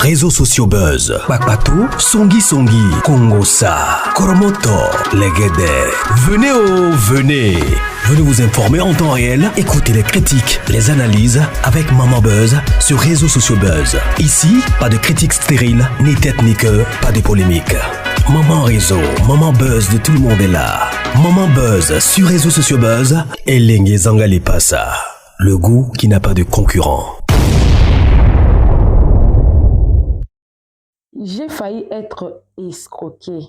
réseaux sociaux buzz. Bakpatou, Songi Songi, Kongosa, Koromoto, Legede. Venez. Venez vous informer en temps réel. Écoutez les critiques, les analyses avec Maman Buzz sur réseaux sociaux buzz. Ici, pas de critiques stériles, ni tête ni queue, pas de polémique. Maman Réseau, Maman Buzz de tout le monde est là. Maman Buzz sur réseaux sociaux buzz et Lengue Zangali Passa. Le goût qui n'a pas de concurrent. J'ai failli être escroqué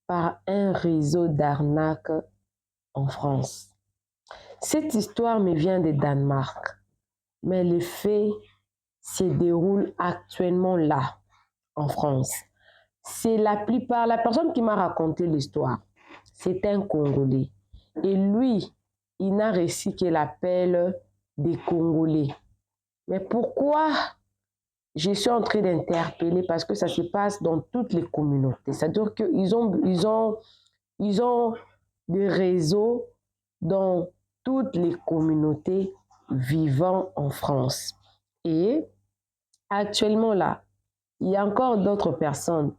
par un réseau d'arnaques en France. Cette histoire me vient de Danemark, mais les faits se déroulent actuellement là, en France. C'est la personne qui m'a raconté l'histoire, c'est un Congolais. Et lui, il n'a reçu que l'appel des Congolais. Mais pourquoi je suis en train d'interpeller? Parce que ça se passe dans toutes les communautés. C'est-à-dire qu'ils ont des réseaux dans toutes les communautés vivant en France. Et actuellement là, il y a encore d'autres personnes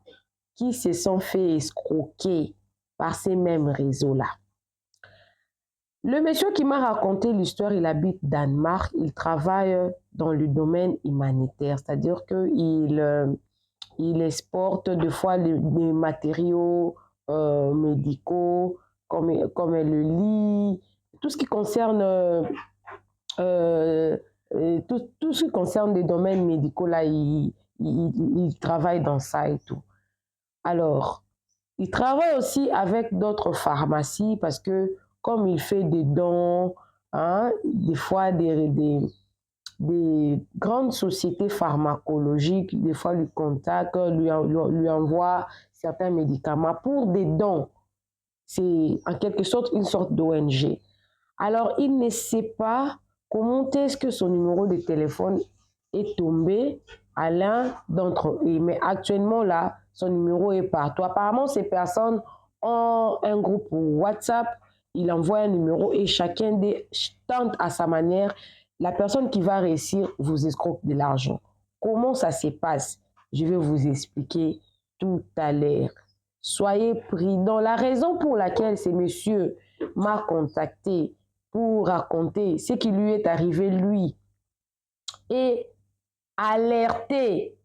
qui se sont fait escroquer par ces mêmes réseaux-là. Le monsieur qui m'a raconté l'histoire, il habite Danemark, il travaille dans le domaine humanitaire, c'est-à-dire qu'il exporte des fois des matériaux médicaux comme le lit, tout ce qui concerne tout ce qui concerne les domaines médicaux là, il travaille dans ça et tout. Alors, il travaille aussi avec d'autres pharmacies parce que comme il fait des dons, des fois des grandes sociétés pharmacologiques, des fois lui contactent, lui envoient certains médicaments pour des dons. C'est en quelque sorte une sorte d'ONG. Alors, il ne sait pas comment est-ce que son numéro de téléphone est tombé à l'un d'entre eux. Mais actuellement, là, son numéro est partout. Apparemment, ces personnes ont un groupe WhatsApp. Il envoie un numéro et chacun tente à sa manière. La personne qui va réussir vous escroque de l'argent. Comment ça se passe? Je vais vous expliquer tout à l'heure. Soyez prudents. La raison pour laquelle ce monsieur m'a contacté pour raconter ce qui lui est arrivé, lui, et alerter.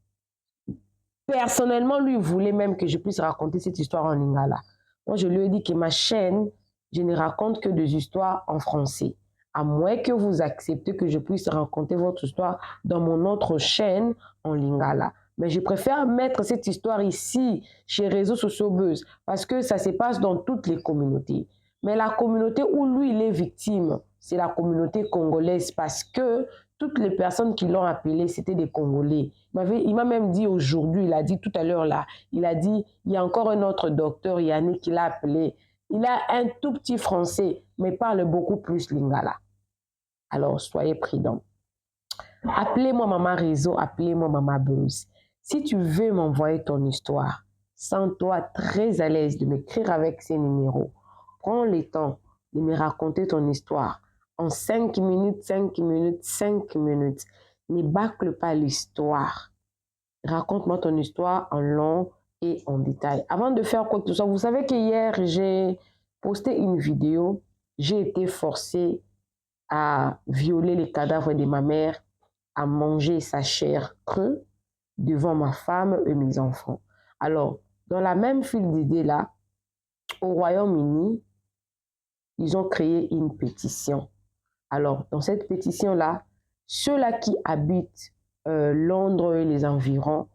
Personnellement, lui voulait même que je puisse raconter cette histoire en lingala. Moi, je lui ai dit que ma chaîne, je ne raconte que des histoires en français. À moins que vous acceptez que je puisse raconter votre histoire dans mon autre chaîne en lingala. Mais je préfère mettre cette histoire ici, chez Réseaux Sociaux Buzz, parce que ça se passe dans toutes les communautés. Mais la communauté où lui, il est victime, c'est la communauté congolaise, parce que toutes les personnes qui l'ont appelé, c'était des Congolais. Il m'a même dit aujourd'hui, il a dit tout à l'heure là, il a dit, il y a encore un autre docteur, Yannick, qui l'a appelé. Il a un tout petit français, mais parle beaucoup plus lingala. Alors, soyez prudents. Appelez-moi Maman Réseau, appelez-moi Maman Buzz. Si tu veux m'envoyer ton histoire, sens-toi très à l'aise de m'écrire avec ces numéros. Prends le temps de me raconter ton histoire en 5 minutes, 5 minutes, 5 minutes. Ne bâcle pas l'histoire. Raconte-moi ton histoire en long et en détail. Avant de faire quoi que ce soit, vous savez qu'hier, j'ai posté une vidéo. J'ai été forcée à violer les cadavres de ma mère, à manger sa chair crue devant ma femme et mes enfants. Alors, dans la même file d'idées là, au Royaume-Uni, ils ont créé une pétition. Alors, dans cette pétition-là, ceux-là qui habitent Londres et les environs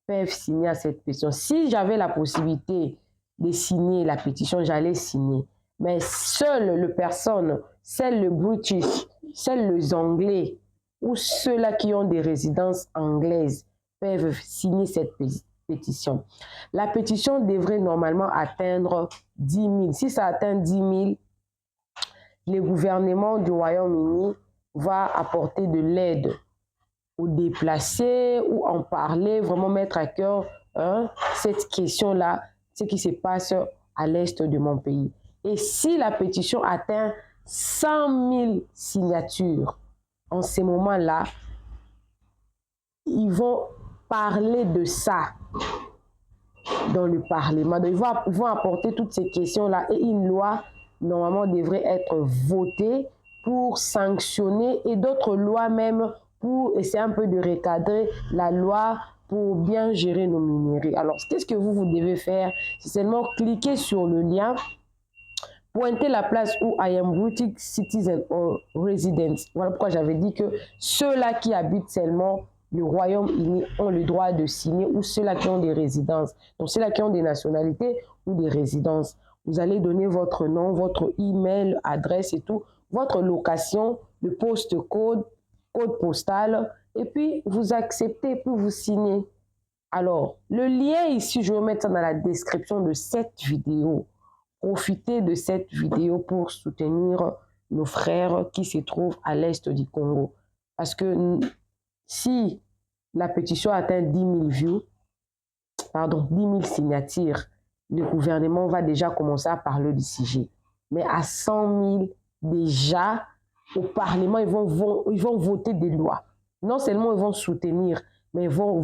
peuvent signer à cette pétition. Si j'avais la possibilité de signer la pétition, j'allais signer. Mais seules les personnes, seuls les British, seuls les Anglais ou ceux-là qui ont des résidences anglaises peuvent signer cette pétition. La pétition devrait normalement atteindre 10 000. Si ça atteint 10 000, le gouvernement du Royaume-Uni va apporter de l'aide aux déplacés ou en parler, vraiment mettre à cœur cette question-là, ce qui se passe à l'est de mon pays. Et si la pétition atteint 100 000 signatures, en ce moment-là, ils vont parler de ça dans le Parlement. Donc, ils vont apporter toutes ces questions-là et une loi, normalement, devrait être votée pour sanctionner et d'autres lois même pour essayer un peu de recadrer la loi pour bien gérer nos minerais. Alors, qu'est-ce que vous devez faire? C'est seulement cliquer sur le lien, pointer la place où I am British citizen or resident. Voilà pourquoi j'avais dit que ceux-là qui habitent seulement le Royaume-Uni ont le droit de signer, ou ceux-là qui ont des résidences. Donc, ceux-là qui ont des nationalités ou des résidences. Vous allez donner votre nom, votre email, adresse et tout, votre location, le post-code, code postal, et puis vous acceptez, puis vous signez. Alors, le lien ici, je vais mettre ça dans la description de cette vidéo. Profitez de cette vidéo pour soutenir nos frères qui se trouvent à l'est du Congo. Parce que si la pétition atteint 10 000 views, pardon, 10 000 signatures, le gouvernement va déjà commencer à parler du sujet. Mais à 100 000, déjà, au Parlement, ils vont voter des lois. Non seulement ils vont soutenir, mais ils vont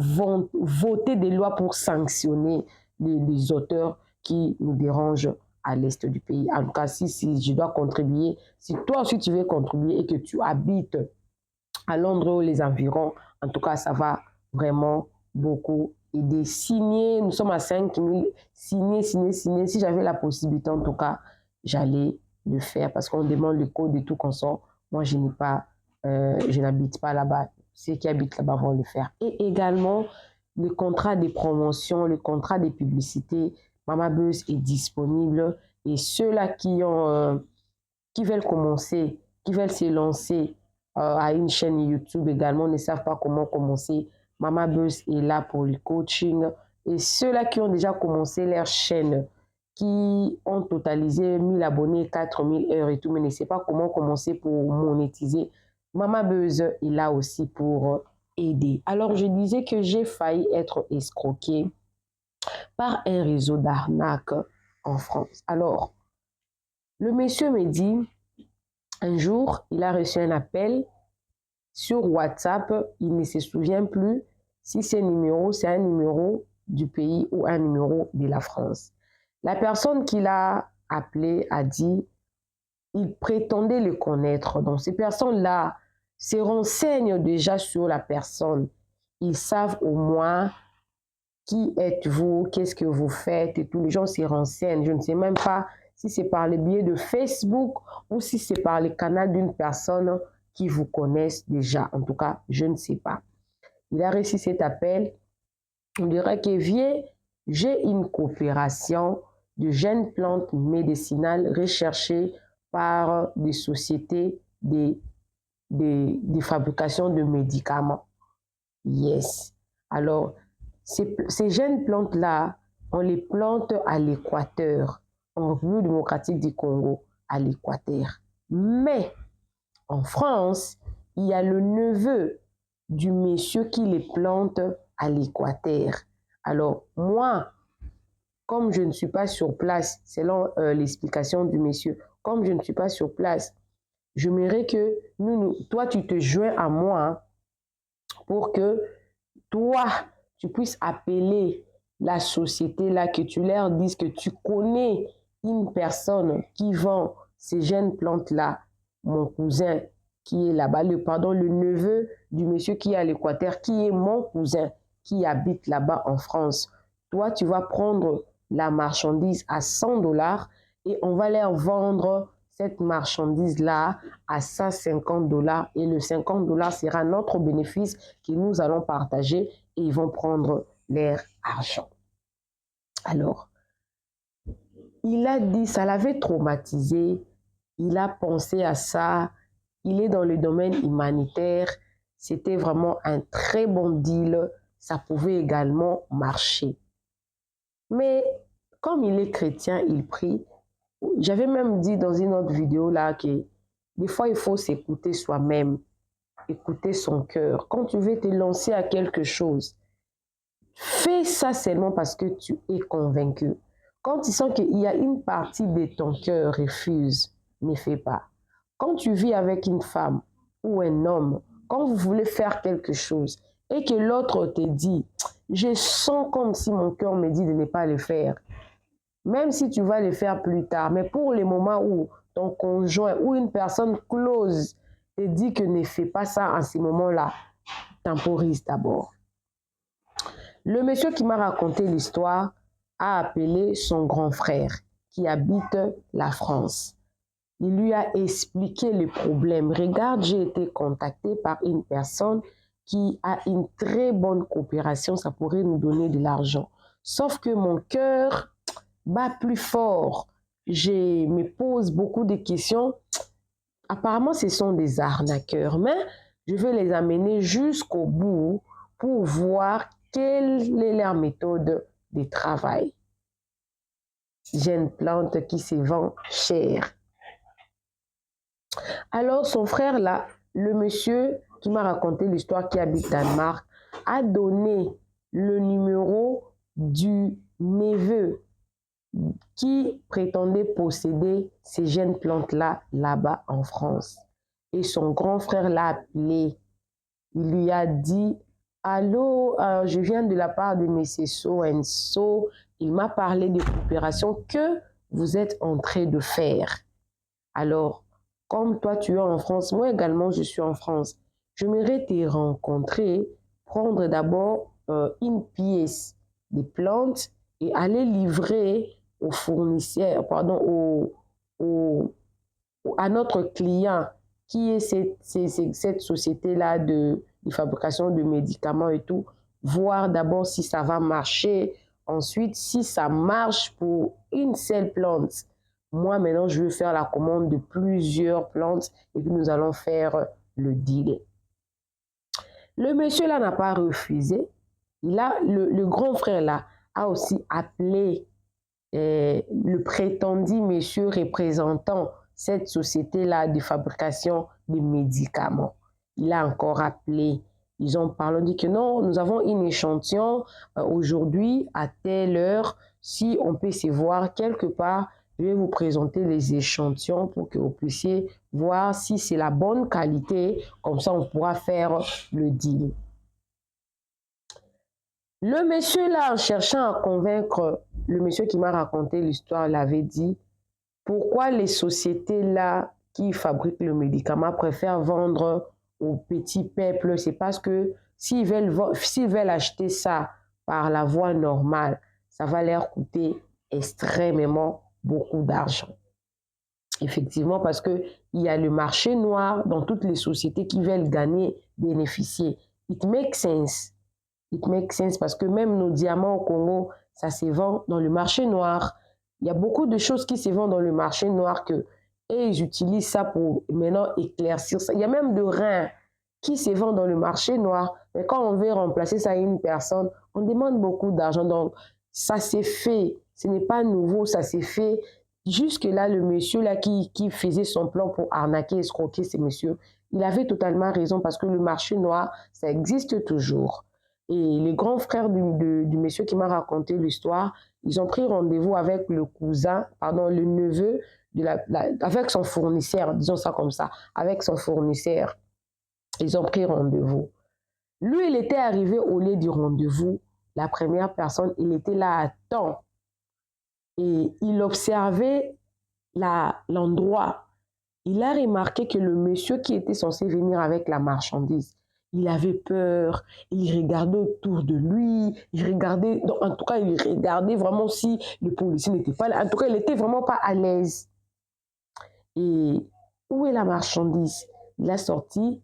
voter des lois pour sanctionner les auteurs qui nous dérangent à l'est du pays. En tout cas, si je dois contribuer, si toi aussi tu veux contribuer et que tu habites à Londres ou les environs, en tout cas, ça va vraiment beaucoup aider. Signer, nous sommes à 5 000, signer. Si j'avais la possibilité, en tout cas, j'allais le faire parce qu'on demande le code et tout qu'on sort. Moi, je n'habite pas là-bas. Ceux qui habitent là-bas vont le faire. Et également, le contrat de promotion, le contrat de publicité, Mama Buzz est disponible. Et ceux-là qui veulent commencer, qui veulent se lancer à une chaîne YouTube également, ne savent pas comment commencer, Mama Buzz est là pour le coaching. Et ceux-là qui ont déjà commencé leur chaîne, qui ont totalisé 1000 abonnés, 4000 heures et tout, mais ne savent pas comment commencer pour monétiser, Mama Buzz est là aussi pour aider. Alors, je disais que j'ai failli être escroquée par un réseau d'arnaque en France. Alors, le monsieur me dit, un jour, il a reçu un appel sur WhatsApp. Il ne se souvient plus si ce numéro, c'est un numéro du pays ou un numéro de la France. La personne qui l'a appelé a dit, il prétendait le connaître. Donc, ces personnes-là se renseignent déjà sur la personne. Ils savent au moins qui êtes-vous, qu'est-ce que vous faites et tous les gens se renseignent. Je ne sais même pas si c'est par le biais de Facebook ou si c'est par le canal d'une personne qui vous connaissent déjà. En tout cas, je ne sais pas. Il a reçu cet appel. On dirait que j'ai une coopération de jeunes plantes médicinales recherchées par des sociétés de fabrication de médicaments. Yes. Alors, ces jeunes plantes-là, on les plante à l'Équateur, en République démocratique du Congo, à l'Équateur. Mais en France, il y a le neveu du monsieur qui les plante à l'Équateur. Alors, moi, comme je ne suis pas sur place, selon l'explication du monsieur, comme je ne suis pas sur place, j'aimerais que toi, tu te joins à moi pour que toi, tu puisses appeler la société là, que tu leur dises que tu connais une personne qui vend ces jeunes plantes-là, mon cousin qui est là-bas, le neveu du monsieur qui est à l'Équateur, qui est mon cousin, qui habite là-bas en France. Toi, tu vas prendre la marchandise à 100 $ et on va leur vendre cette marchandise-là à 150 $ et le 50 $ sera notre bénéfice que nous allons partager et ils vont prendre leur argent. Alors, il a dit, ça l'avait traumatisé, il a pensé à ça, il est dans le domaine humanitaire, c'était vraiment un très bon deal, ça pouvait également marcher. Mais comme il est chrétien, il prie. J'avais même dit dans une autre vidéo là que des fois il faut s'écouter soi-même, écouter son cœur. Quand tu veux te lancer à quelque chose, fais ça seulement parce que tu es convaincu. Quand tu sens qu'il y a une partie de ton cœur refuse, ne fais pas. Quand tu vis avec une femme ou un homme, quand vous voulez faire quelque chose et que l'autre te dit, je sens comme si mon cœur me dit de ne pas le faire, même si tu vas le faire plus tard, mais pour les moments où ton conjoint ou une personne close te dit que ne fais pas ça en ces moments-là, temporise d'abord. Le monsieur qui m'a raconté l'histoire a appelé son grand frère qui habite la France. Il lui a expliqué le problème. Regarde, j'ai été contacté par une personne qui a une très bonne coopération, ça pourrait nous donner de l'argent. Sauf que mon cœur bat plus fort. Je me pose beaucoup de questions. Apparemment, ce sont des arnaqueurs, mais je vais les amener jusqu'au bout pour voir quelle est leur méthode de travail. J'ai une plante qui se vend cher. Alors son frère là, le monsieur qui m'a raconté l'histoire qui habite Danemark, a donné le numéro du neveu qui prétendait posséder ces jeunes plantes-là, là-bas en France. Et son grand frère l'a appelé. Il lui a dit, allô, je viens de la part de M. So and So. Il m'a parlé de coopération que vous êtes en train de faire. Alors, comme toi tu es en France, moi également je suis en France. J'aimerais te rencontrer, prendre d'abord une pièce des plantes et aller livrer aux fournisseurs, à notre client qui est cette société-là de fabrication de médicaments et tout, voir d'abord si ça va marcher, ensuite si ça marche pour une seule plante. Moi, maintenant, je vais faire la commande de plusieurs plantes et puis nous allons faire le deal. Le monsieur là n'a pas refusé. Le grand frère là a aussi appelé le prétendu monsieur représentant cette société-là de fabrication de médicaments. Il a encore appelé. Ils ont parlé, on dit que non, nous avons une échantillon aujourd'hui à telle heure. Si on peut se voir quelque part, je vais vous présenter les échantillons pour que vous puissiez voir si c'est la bonne qualité. Comme ça, on pourra faire le deal. Le monsieur là, en cherchant à convaincre, le monsieur qui m'a raconté l'histoire l'avait dit, pourquoi les sociétés là qui fabriquent le médicament préfèrent vendre au petit peuple? C'est parce que s'ils veulent acheter ça par la voie normale, ça va leur coûter extrêmement beaucoup d'argent. Effectivement, parce qu'il y a le marché noir dans toutes les sociétés qui veulent gagner, bénéficier. It makes sense. It makes sense parce que même nos diamants au Congo, ça se vend dans le marché noir. Il y a beaucoup de choses qui se vendent dans le marché noir et ils utilisent ça pour maintenant éclaircir ça. Il y a même de reins qui se vendent dans le marché noir. Mais quand on veut remplacer ça à une personne, on demande beaucoup d'argent. Donc, ça s'est fait. Ce n'est pas nouveau, ça s'est fait. Jusque-là, le monsieur là qui faisait son plan pour arnaquer, escroquer ces messieurs, il avait totalement raison parce que le marché noir, ça existe toujours. Et les grands frères du monsieur qui m'a raconté l'histoire, ils ont pris rendez-vous avec le neveu, avec son fournisseur, disons ça comme ça, avec son fournisseur. Ils ont pris rendez-vous. Lui, il était arrivé au lieu du rendez-vous. La première personne, il était là à temps. Et il observait l'endroit. Il a remarqué que le monsieur qui était censé venir avec la marchandise, il avait peur, il regardait autour de lui, en tout cas, il regardait vraiment si le policier n'était pas là. En tout cas, il n'était vraiment pas à l'aise. Et où est la marchandise? Il a sorti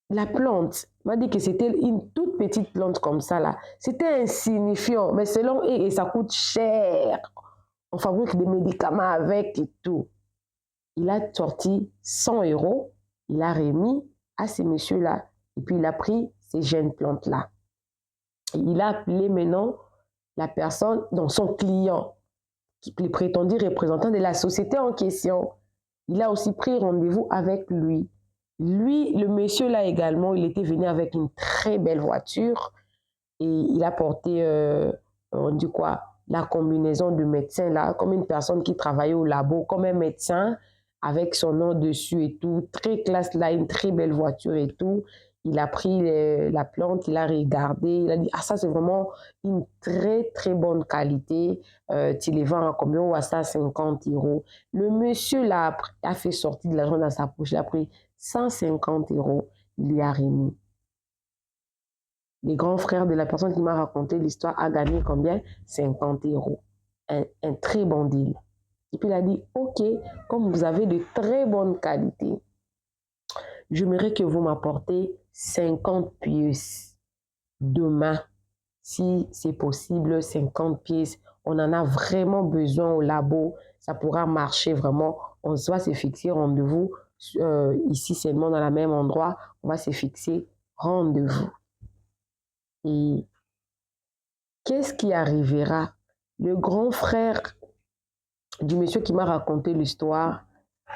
la plante. Il m'a dit que c'était une toute petite plante comme ça là. C'était insignifiant, mais selon eux, et ça coûte cher. On fabrique des médicaments avec et tout. Il a sorti 100 €, il a remis à ces messieurs-là, et puis il a pris ces jeunes plantes-là. Il a appelé maintenant la personne, donc son client, qui est prétendu représentant de la société en question. Il a aussi pris rendez-vous avec lui. Lui, le monsieur-là également, il était venu avec une très belle voiture et il a porté, on dit quoi, la combinaison de médecin là, comme une personne qui travaillait au labo, comme un médecin, avec son nom dessus et tout, très classe là, une très belle voiture et tout. Il a pris la plante, il a regardé, il a dit, ah ça c'est vraiment une très très bonne qualité, tu les vends à combien? Ou à ça 50 euros. Le monsieur là a fait sortir de l'argent dans sa poche, il a pris 150 euros, il lui a remis. Les grands frères de la personne qui m'a raconté l'histoire a gagné combien? 50 euros. Un très bon deal. Et puis il a dit, ok, comme vous avez de très bonnes qualités, j'aimerais que vous m'apportez 50 pièces demain, si c'est possible, 50 pièces. On en a vraiment besoin au labo, ça pourra marcher vraiment. On va se fixer rendez-vous ici seulement dans le même endroit, on va se fixer rendez-vous. Et qu'est-ce qui arrivera? Le grand frère du monsieur qui m'a raconté l'histoire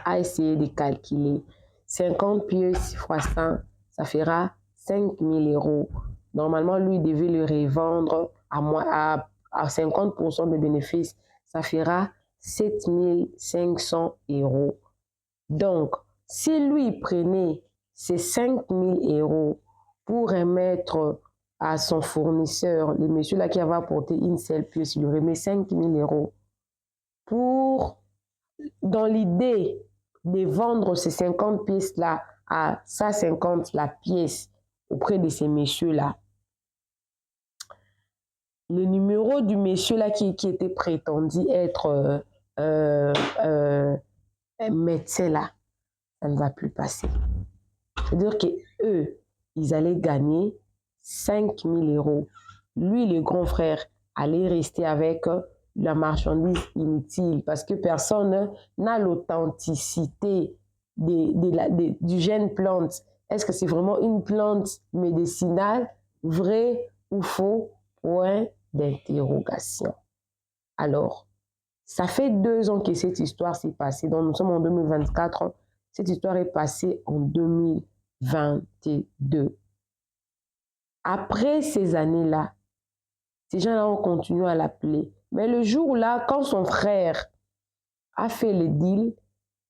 a essayé de calculer. 50 pièces fois 100, ça fera 5 000 euros. Normalement, lui, il devait le revendre à 50% de bénéfices. Ça fera 7 500 euros. Donc, si lui prenait ces 5 000 euros pour remettre à son fournisseur, le monsieur là qui avait apporté une seule pièce, il lui remet 5 000 euros dans l'idée de vendre ces 50 pièces-là à 150 la pièce auprès de ces messieurs-là. Le numéro du monsieur-là qui était prétendu être un médecin-là, ça ne va plus passer. C'est-à-dire qu'eux, ils allaient gagner 5 000 euros. Lui, le grand frère, allait rester avec la marchandise inutile parce que personne n'a l'authenticité du gène plante. Est-ce que c'est vraiment une plante médicinale, vrai ou faux? Point d'interrogation. Alors, ça fait 2 ans que cette histoire s'est passée. Donc, nous sommes en 2024. Cette histoire est passée en 2022. Après ces années-là, ces gens-là ont continué à l'appeler. Mais le jour-là, quand son frère a fait le deal,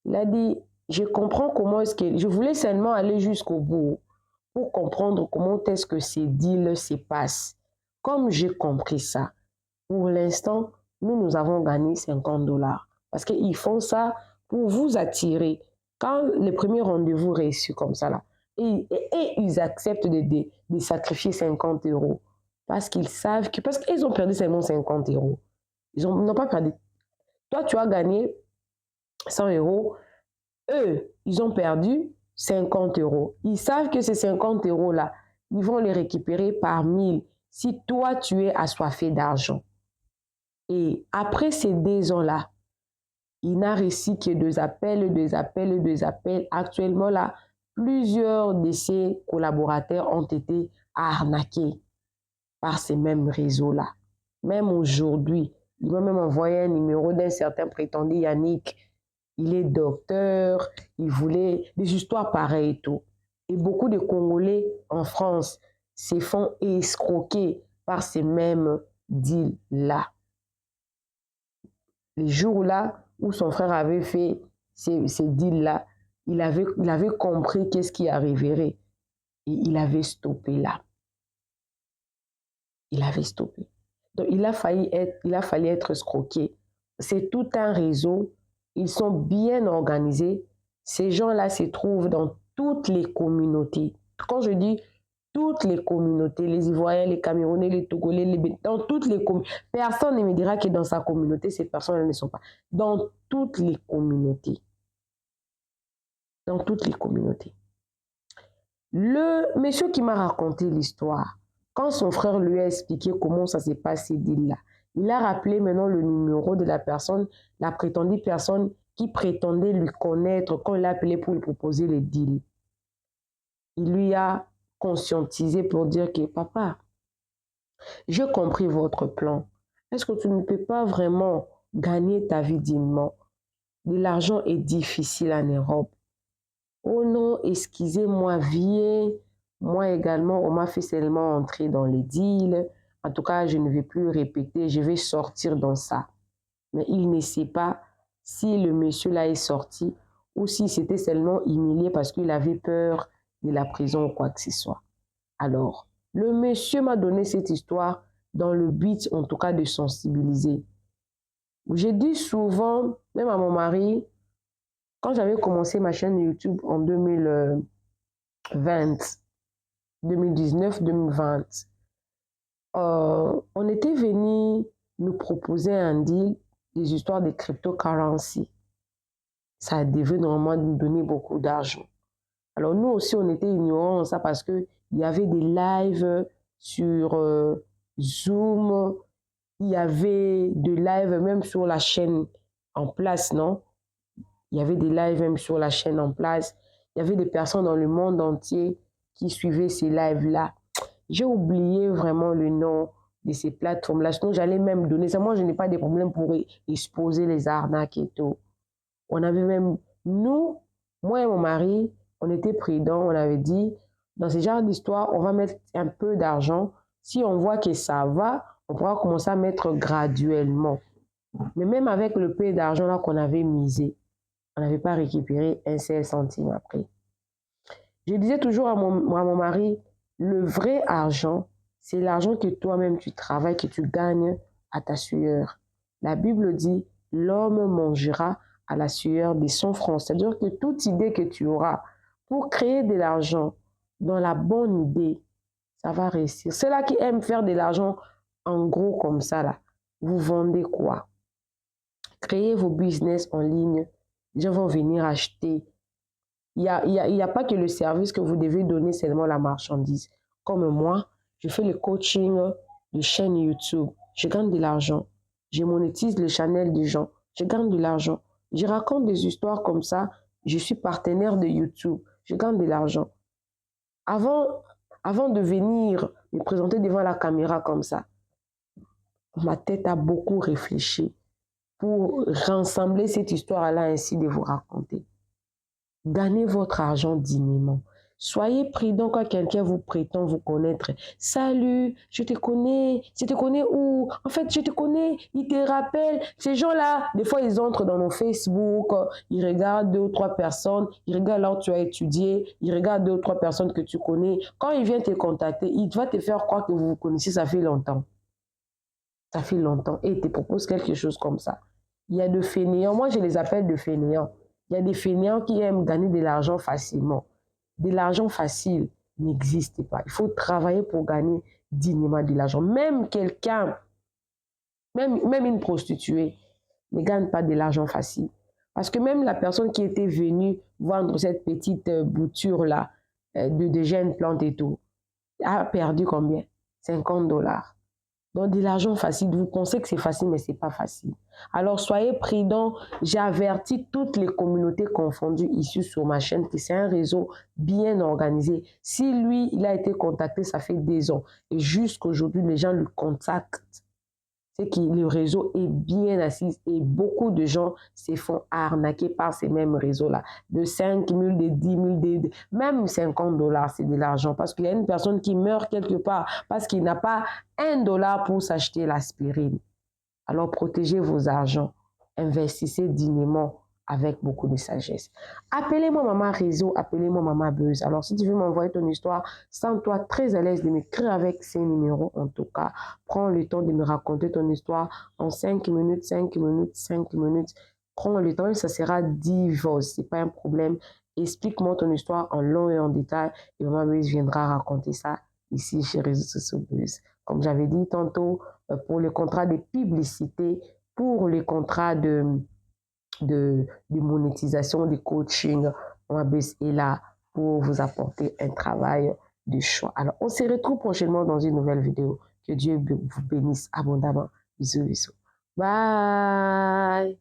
il a dit, je comprends comment est-ce que... Je voulais seulement aller jusqu'au bout pour comprendre comment est-ce que ces deals se passent. Comme j'ai compris ça, pour l'instant, nous avons gagné 50 $. Parce qu'ils font ça pour vous attirer. Quand le premier rendez-vous reçu comme ça, là, et ils acceptent de sacrifier 50 euros. Parce qu'ils savent que... Parce qu'ils ont perdu seulement 50 euros. Ils n'ont pas perdu. Toi, tu as gagné 100 euros. Eux, ils ont perdu 50 euros. Ils savent que ces 50 euros-là, ils vont les récupérer par 1000 si toi, tu es assoiffé d'argent. Et après ces 2 ans-là, il n'a reçu que 2 appels. Actuellement, là, plusieurs de ses collaborateurs ont été arnaqués par ces mêmes réseaux-là. Même aujourd'hui, il m'a même envoyé un numéro d'un certain prétendu Yannick. Il est docteur, il voulait des histoires pareilles et tout. Et beaucoup de Congolais en France se font escroquer par ces mêmes deals-là. Les jours-là où son frère avait fait ces deals-là, il avait compris qu'est-ce qui arriverait. Et il avait stoppé là. Il avait stoppé. Donc, il a fallu être escroqué. C'est tout un réseau. Ils sont bien organisés. Ces gens-là se trouvent dans toutes les communautés. Quand je dis toutes les communautés, les Ivoiriens, les Camerounais, les Togolais, dans toutes les communautés. Personne ne me dira que dans sa communauté, ces personnes ne sont pas. Dans toutes les communautés. Dans toutes les communautés. Le monsieur qui m'a raconté l'histoire, quand son frère lui a expliqué comment ça s'est passé, il a rappelé maintenant le numéro de la personne, la prétendue personne qui prétendait lui connaître quand il a appelé pour lui proposer le deal. Il lui a conscientisé pour dire que papa, j'ai compris votre plan. Est-ce que tu ne peux pas vraiment gagner ta vie dignement? L'argent est difficile en Europe. Oh non, excusez-moi, viens. Moi également, on m'a fait seulement entrer dans les deals. En tout cas, je ne vais plus répéter, je vais sortir dans ça. Mais il ne sait pas si le monsieur là est sorti ou si c'était seulement humilié parce qu'il avait peur de la prison ou quoi que ce soit. Alors, le monsieur m'a donné cette histoire dans le but, en tout cas, de sensibiliser. J'ai dit souvent, même à mon mari, quand j'avais commencé ma chaîne YouTube en 2020, 2019-2020, on était venu nous proposer un deal des histoires de cryptocurrency. Ça devait normalement nous donner beaucoup d'argent. Alors nous aussi, on était ignorants de ça parce qu'il y avait des lives sur Zoom, il y avait des lives même sur la chaîne en place, non? Il y avait des lives même sur la chaîne en place. Il y avait des personnes dans le monde entier qui suivaient ces lives-là. J'ai oublié vraiment le nom de ces plateformes-là. Sinon, j'allais même donner ça. Moi, je n'ai pas de problème pour exposer les arnaques et tout. On avait même, nous, moi et mon mari, on était prudents. On avait dit, dans ce genre d'histoire, on va mettre un peu d'argent. Si on voit que ça va, on pourra commencer à mettre graduellement. Mais même avec le peu d'argent là qu'on avait misé, on n'avait pas récupéré un seul centime après. Je disais toujours à mon mari, le vrai argent, c'est l'argent que toi-même tu travailles, que tu gagnes à ta sueur. La Bible dit, l'homme mangera à la sueur de son front. C'est-à-dire que toute idée que tu auras pour créer de l'argent dans la bonne idée, ça va réussir. Ceux-là qui aiment faire de l'argent en gros comme ça, là, vous vendez quoi? Créez vos business en ligne. Les gens vont venir acheter. Il n'y a pas que le service que vous devez donner, seulement la marchandise. Comme moi, je fais le coaching de chaîne YouTube. Je gagne de l'argent. Je monétise le channel des gens. Je gagne de l'argent. Je raconte des histoires comme ça. Je suis partenaire de YouTube. Je gagne de l'argent. Avant de venir me présenter devant la caméra comme ça, ma tête a beaucoup réfléchi pour rassembler cette histoire-là ainsi de vous raconter. Gagnez votre argent dignement. Soyez prudent quand quelqu'un vous prétend vous connaître. Salut, je te connais où? En fait, je te connais, il te rappelle. Ces gens-là, des fois, ils entrent dans nos Facebook, ils regardent 2 ou 3 personnes, ils regardent là où tu as étudié, ils regardent 2 ou 3 personnes que tu connais. Quand ils viennent te contacter, ils vont te faire croire que vous vous connaissez, ça fait longtemps. Ça fait longtemps. Et ils te proposent quelque chose comme ça. Il y a de fainéants, moi je les appelle de fainéants. Il y a des fainéants qui aiment gagner de l'argent facilement. De l'argent facile n'existe pas. Il faut travailler pour gagner dignement de l'argent. Même quelqu'un, même une prostituée, ne gagne pas de l'argent facile. Parce que même la personne qui était venue vendre cette petite bouture-là de jeunes plantes et tout, a perdu combien? 50$. Donc, de l'argent facile, vous pensez que c'est facile, mais ce n'est pas facile. Alors, soyez prudents. J'ai averti toutes les communautés confondues ici sur ma chaîne que c'est un réseau bien organisé. Si lui, il a été contacté, ça fait 2 ans. Et jusqu'aujourd'hui, les gens le contactent. C'est que le réseau est bien assis et beaucoup de gens se font arnaquer par ces mêmes réseaux-là. De 5 000, de 10 000, même 50$, c'est de l'argent. Parce qu'il y a une personne qui meurt quelque part parce qu'il n'a pas $1 pour s'acheter l'aspirine. Alors protégez vos argents, investissez dignement avec beaucoup de sagesse. Appelez-moi Maman Réseau, appelez-moi Maman Buzz. Alors si tu veux m'envoyer ton histoire, sens-toi très à l'aise de m'écrire avec ces numéros en tout cas. Prends le temps de me raconter ton histoire en 5 minutes, 5 minutes, 5 minutes. Prends le temps, ça sera 10 voix, c'est pas un problème. Explique-moi ton histoire en long et en détail et Maman Buzz viendra raconter ça ici chez Réseaux Sociaux Buzz. Comme j'avais dit tantôt, pour les contrats de publicité, pour les contrats de monétisation, de coaching, Maman Buzz est là pour vous apporter un travail de choix. Alors, on se retrouve prochainement dans une nouvelle vidéo. Que Dieu vous bénisse abondamment. Bisous, bisous. Bye!